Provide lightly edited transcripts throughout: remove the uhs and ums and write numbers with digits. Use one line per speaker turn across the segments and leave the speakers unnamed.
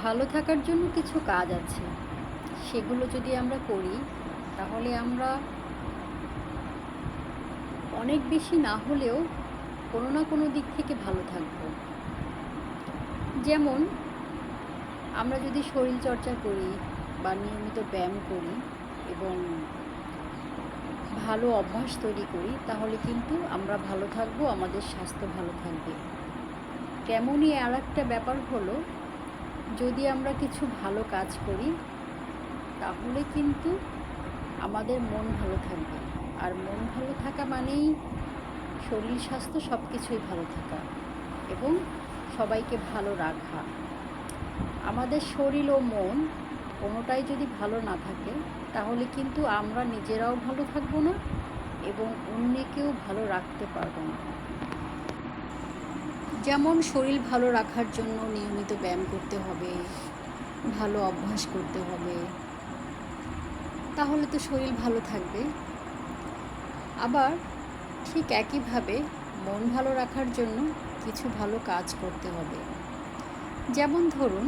ভালো থাকার জন্য কিছু কাজ আছে, সেগুলো যদি আমরা করি তাহলে আমরা অনেক বেশি না হলেও কোনো না কোনো দিক থেকে ভালো থাকবো। যেমন আমরা যদি শরীরচর্চা করি বা নিয়মিত ব্যায়াম করি এবং ভালো অভ্যাস তৈরি করি তাহলে কিন্তু আমরা ভালো থাকবো, আমাদের স্বাস্থ্য ভালো থাকবে। তেমনই আর একটা ব্যাপার হলো, যদি আমরা কিছু ভালো কাজ করি তাহলে কিন্তু আমাদের মন ভালো থাকবে। আর মন ভালো থাকা মানেই শরীর স্বাস্থ্য সব কিছুই ভালো থাকা এবং সবাইকে ভালো রাখা। আমাদের শরীর ও মন কোনোটাই যদি ভালো না থাকে তাহলে কিন্তু আমরা নিজেরাও ভালো থাকবো না এবং অন্যকেও ভালো রাখতে পারবো না। যেমন শরীর ভালো রাখার জন্য নিয়মিত ব্যায়াম করতে হবে, ভালো অভ্যাস করতে হবে, তাহলে তো শরীর ভালো থাকবে। আবার ঠিক একইভাবে মন ভালো রাখার জন্য কিছু ভালো কাজ করতে হবে। যেমন ধরুন,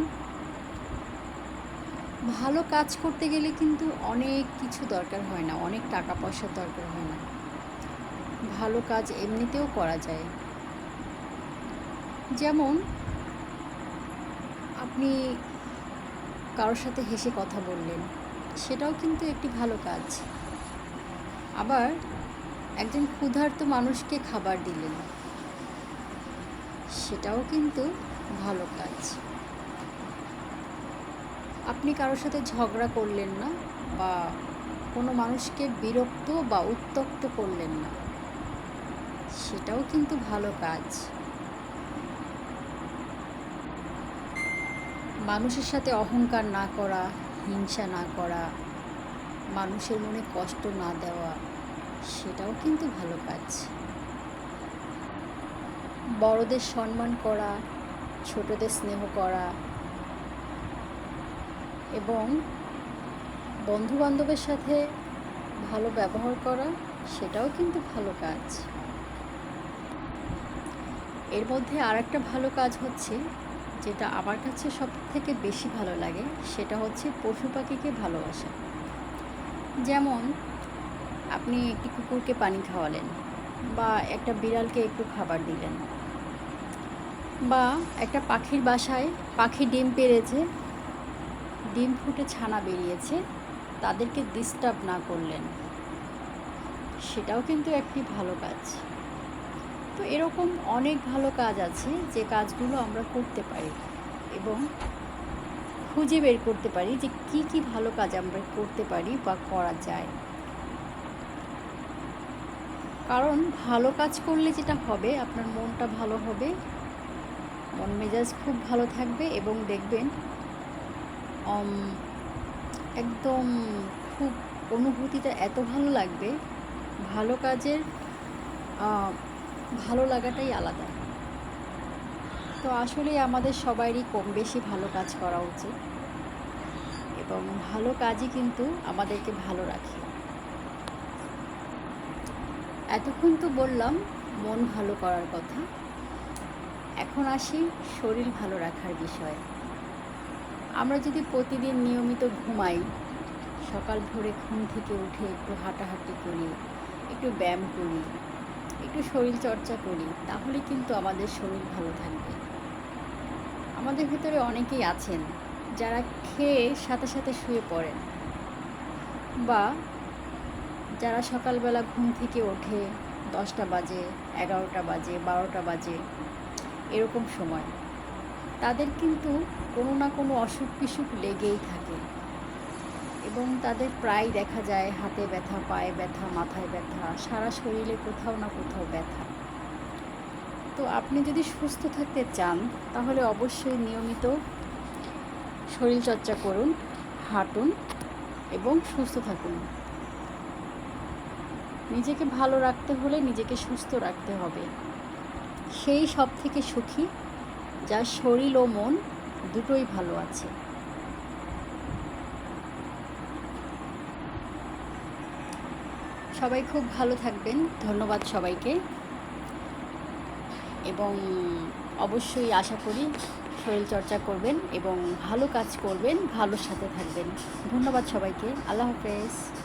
ভালো কাজ করতে গেলে কিন্তু অনেক কিছু দরকার হয় না, অনেক টাকা পয়সার দরকার হয় না। ভালো কাজ এমনিতেও করা যায়। যেমন আপনি কারোর সাথে হেসে কথা বললেন, সেটাও কিন্তু একটি ভালো কাজ। আবার একজন ক্ষুধার্ত মানুষকে খাবার দিলেন, সেটাও কিন্তু ভালো কাজ। আপনি কারোর সাথে ঝগড়া করলেন না বা কোনো মানুষকে বিরক্ত বা উত্ত্যক্ত করলেন না, সেটাও কিন্তু ভালো কাজ। মানুষের সাথে অহংকার না করা, হিংসা না করা, মানুষের মনে কষ্ট না দেওয়া, সেটাও কিন্তু ভালো কাজ। বড়দের সম্মান করা, ছোটদের স্নেহ করা এবং বন্ধুবান্ধবের সাথে ভালো ব্যবহার করা, সেটাও কিন্তু ভালো কাজ। এর মধ্যে আর একটা ভালো কাজ হচ্ছে, যেটা আমার কাছে সব থেকে বেশি ভালো লাগে, সেটা হচ্ছে পশু পাখিকে ভালোবাসা। যেমন আপনি একটি কুকুরকে পানি খাওয়ালেন বা একটা বিড়ালকে একটু খাবার দিলেন, বা একটা পাখির বাসায় পাখি ডিম পেড়েছে, ডিম ফুটে ছানা বেরিয়েছে, তাদেরকে ডিস্টার্ব না করলেন, সেটাও কিন্তু একটি ভালো কাজ। তো এরকম অনেক ভালো কাজ আছে যে কাজগুলো আমরা করতে পারি এবং খুঁজে বের করতে পারি যে কি কি ভালো কাজ আমরা করতে পারি বা করা যায়। কারণ ভালো কাজ করলে যেটা হবে, আপনার মনটা ভালো হবে, মন মেজাজ খুব ভালো থাকবে এবং দেখবেন একদম খুব অনুভূতিটা এত ভালো লাগবে, ভালো কাজের ভালো লাগাটাই আলাদা। তো আসলে আমাদের সবারই কম বেশি ভালো কাজ করা উচিত এবং ভালো কাজই কিন্তু আমাদেরকে ভালো রাখে। এতক্ষণ তো বললাম মন ভালো করার কথা, এখন আসি শরীর ভালো রাখার বিষয়ে। আমরা যদি প্রতিদিন নিয়মিত ঘুমাই, সকাল ভোরে ঘুম থেকে উঠে একটু হাঁটাহাঁটি করি, একটু ব্যায়াম করি, একটু শরীরচর্চা করি, তাহলে কিন্তু আমাদের শরীর ভালো থাকবে। আমাদের ভিতরে অনেকেই আছেন যারা খেয়ে সাথে সাথে শুয়ে পড়েন, বা যারা সকালবেলা ঘুম থেকে ওঠে 10টা বাজে, 11টা বাজে, 12টা বাজে, এরকম সময় তাদের কিন্তু কোনো না কোনো অসুখ বিসুখ লেগেই থাকে এবং তাদের প্রায় দেখা যায় হাতে ব্যথা, পায়ে ব্যথা, মাথায় ব্যথা, সারা শরীরে কোথাও না কোথাও ব্যথা। তো আপনি যদি সুস্থ থাকতে চান তাহলে অবশ্যই নিয়মিত শরীরচর্চা করুন, হাঁটুন এবং সুস্থ থাকুন। নিজেকে ভালো রাখতে হলে নিজেকে সুস্থ রাখতে হবে। সেই সব থেকে সুখী যার শরীর ও মন দুটোই ভালো আছে। সবাই খুব ভালো থাকবেন। ধন্যবাদ সবাইকে এবং অবশ্যই আশা করি শরীরচর্চা করবেন এবং ভালো কাজ করবেন, ভালোর সাথে থাকবেন। ধন্যবাদ সবাইকে। আল্লাহ হাফেজ।